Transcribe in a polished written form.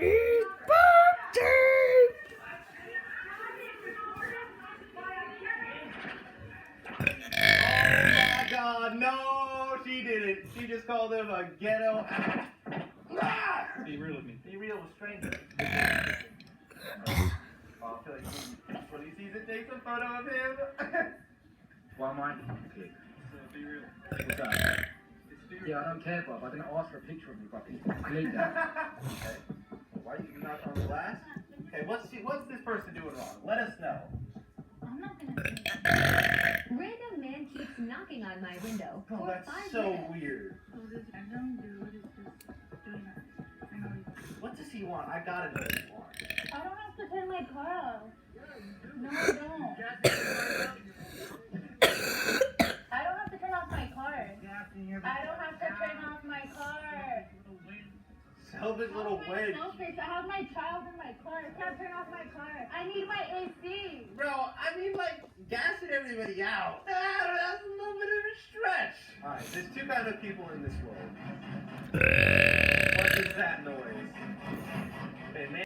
It's birthday! Oh my God, no, she didn't. She just called him a ghetto. Be real with me. Be real with strangers. Oh, I feel like when he sees it, take a photo of him. Why am I kid? Be real. What's that? Yeah, I don't care, Bob. I didn't ask for a picture of me, Bob. Believe that. Okay. Why you knock on the glass? Okay, what's this person doing wrong? Let us know. I'm not gonna say that. Random man keeps knocking on my window Oh, for that's 5 so minutes. weird. So this random dude is just doing that. I know he's What does he want? I gotta know what he wants. I don't have to turn my car off. No, I don't. I don't have to turn off my car. I don't have to turn off my car. Selfish little How am I wench. selfish? I have my child in my car. I can't turn off my car. I need my AC. Bro, I mean, like, gassing everybody out. That's a little bit of a stretch. Alright, there's two kinds of people in this world.